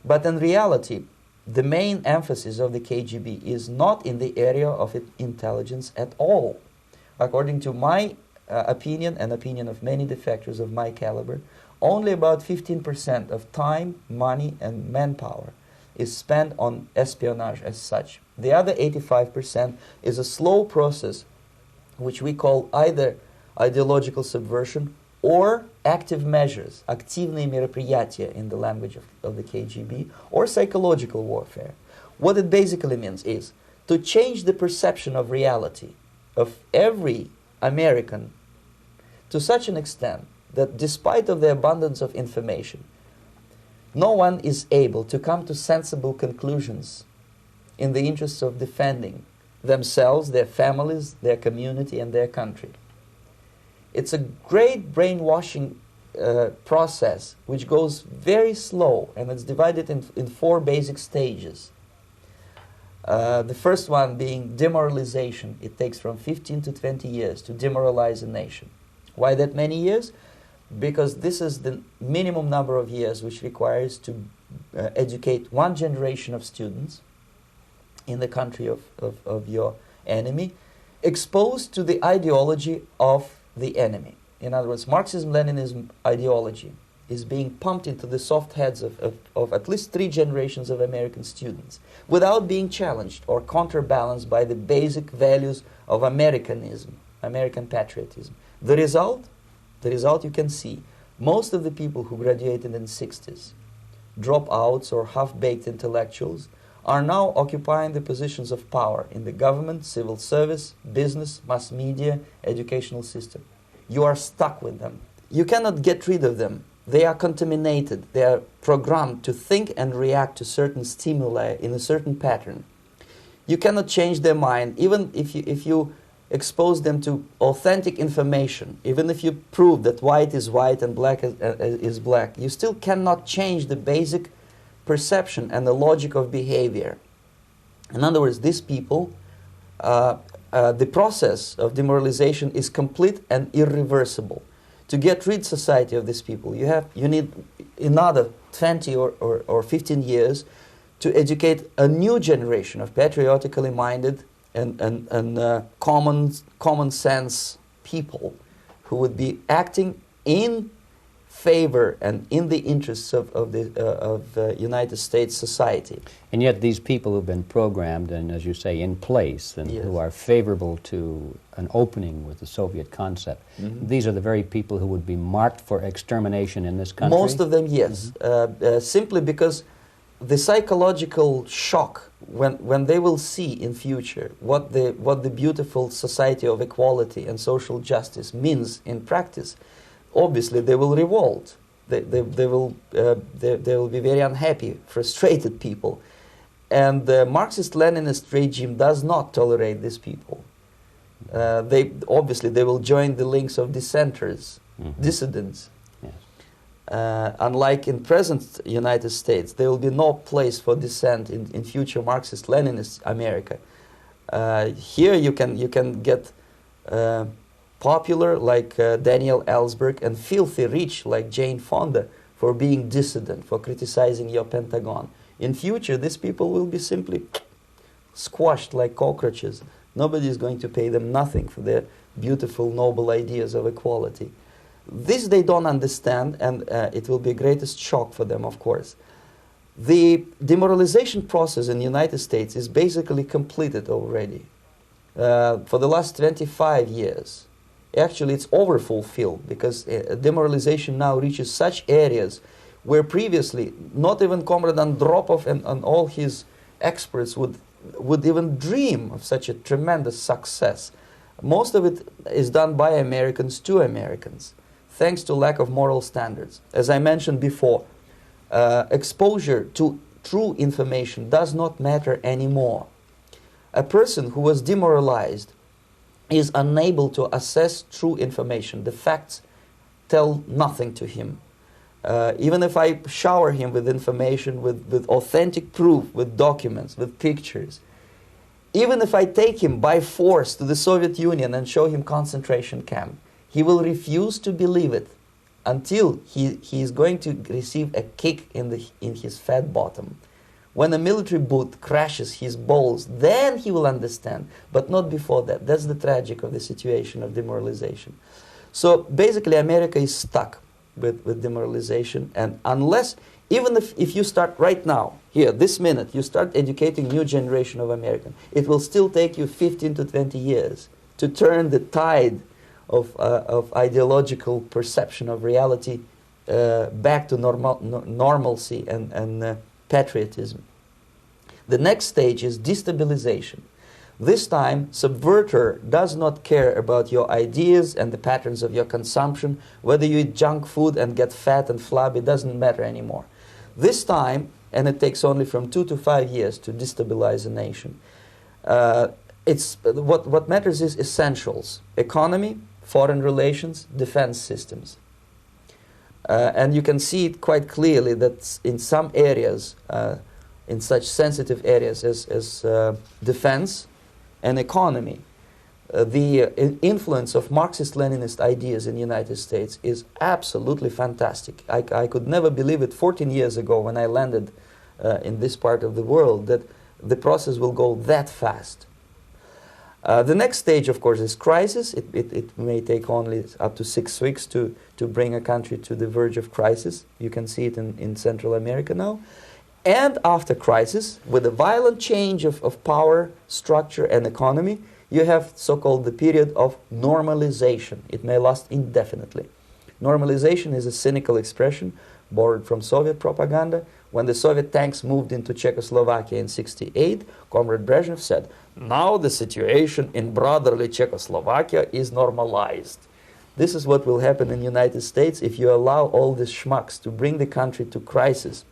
But in reality, the main emphasis of the KGB is not in the area of intelligence at all. According to my opinion and opinion of many defectors of my caliber, only about 15% of time, money, and manpower is spent on espionage as such. The other 85% is a slow process which we call either ideological subversion or active measures, активные мероприятия in the language of the KGB, or psychological warfare. What it basically means is to change the perception of reality of every American to such an extent that despite of the abundance of information, no one is able to come to sensible conclusions in the interests of defending themselves, their families, their community, and their country. It's a great brainwashing process which goes very slow, and it's divided in 4 basic stages. The first one being demoralization. It takes from 15 to 20 years to demoralize a nation. Why that many years? Because this is the minimum number of years which requires to educate one generation of students in the country of your enemy, exposed to the ideology of the enemy. In other words, Marxism-Leninism ideology is being pumped into the soft heads of at least 3 generations of American students without being challenged or counterbalanced by the basic values of Americanism, American patriotism. The result you can see. Most of the people who graduated in the 60s, dropouts or half-baked intellectuals, are now occupying the positions of power in the government, civil service, business, mass media, educational system. You are stuck with them. You cannot get rid of them. They are contaminated. They are programmed to think and react to certain stimuli in a certain pattern. You cannot change their mind, even if you expose them to authentic information, even if you prove that white is white and black is black, you still cannot change the basic perception and the logic of behavior. In other words, these people, the process of demoralization is complete and irreversible. To get rid society of these people, you need another 20 or 15 years to educate a new generation of patriotically minded and common sense people who would be acting in favor and in the interests of the United States society. And yet these people who've been programmed and, as you say, in place and Yes. who are favorable to an opening with the Soviet concept, these are the very people who would be marked for extermination in this country? Most of them, yes. Simply because the psychological shock when they will see in future what the beautiful society of equality and social justice means in practice, obviously they will revolt. They will be very unhappy, frustrated people, and the Marxist-Leninist regime does not tolerate these people. They will join the links of dissenters, dissidents. Unlike in present United States, there will be no place for dissent in future Marxist-Leninist America. Here you can get popular like Daniel Ellsberg and filthy rich like Jane Fonda for being dissident, for criticizing your Pentagon. In future, these people will be simply squashed like cockroaches. Nobody is going to pay them nothing for their beautiful, noble ideas of equality. This they don't understand, and it will be a greatest shock for them, of course. The demoralization process in the United States is basically completed already. For the last 25 years, actually it's overfulfilled, because demoralization now reaches such areas where previously not even Comrade Andropov and all his experts would even dream of such a tremendous success. Most of it is done by Americans to Americans, thanks to lack of moral standards. As I mentioned before, exposure to true information does not matter anymore. A person who was demoralized is unable to assess true information. The facts tell nothing to him. Even if I shower him with information, with authentic proof, with documents, with pictures, even if I take him by force to the Soviet Union and show him concentration camp, he will refuse to believe it until he is going to receive a kick in his fat bottom. When a military boot crashes his balls, then he will understand, but not before that. That's the tragic of the situation of demoralization. So basically, America is stuck with demoralization, and unless, even if you start right now, here, this minute, you start educating new generation of Americans, it will still take you 15 to 20 years to turn the tide of ideological perception of reality back to normalcy and patriotism. The next stage is destabilization. This time, subverter does not care about your ideas and the patterns of your consumption. Whether you eat junk food and get fat and flabby, doesn't matter anymore. This time, and it takes only from 2 to 5 years to destabilize a nation, what matters is essentials: economy, foreign relations, defense systems. And you can see it quite clearly that in some areas, in such sensitive areas as defense and economy, the influence of Marxist-Leninist ideas in the United States is absolutely fantastic. I could never believe it 14 years ago when I landed in this part of the world that the process will go that fast. The next stage, of course, is crisis. It may take only up to 6 weeks to bring a country to the verge of crisis. You can see it in Central America now. And after crisis, with a violent change of power, structure, and economy, you have so-called the period of normalization. It may last indefinitely. Normalization is a cynical expression borrowed from Soviet propaganda. When the Soviet tanks moved into Czechoslovakia in '68, Comrade Brezhnev said, "Now the situation in brotherly Czechoslovakia is normalized." This is what will happen in the United States if you allow all these schmucks to bring the country to crisis.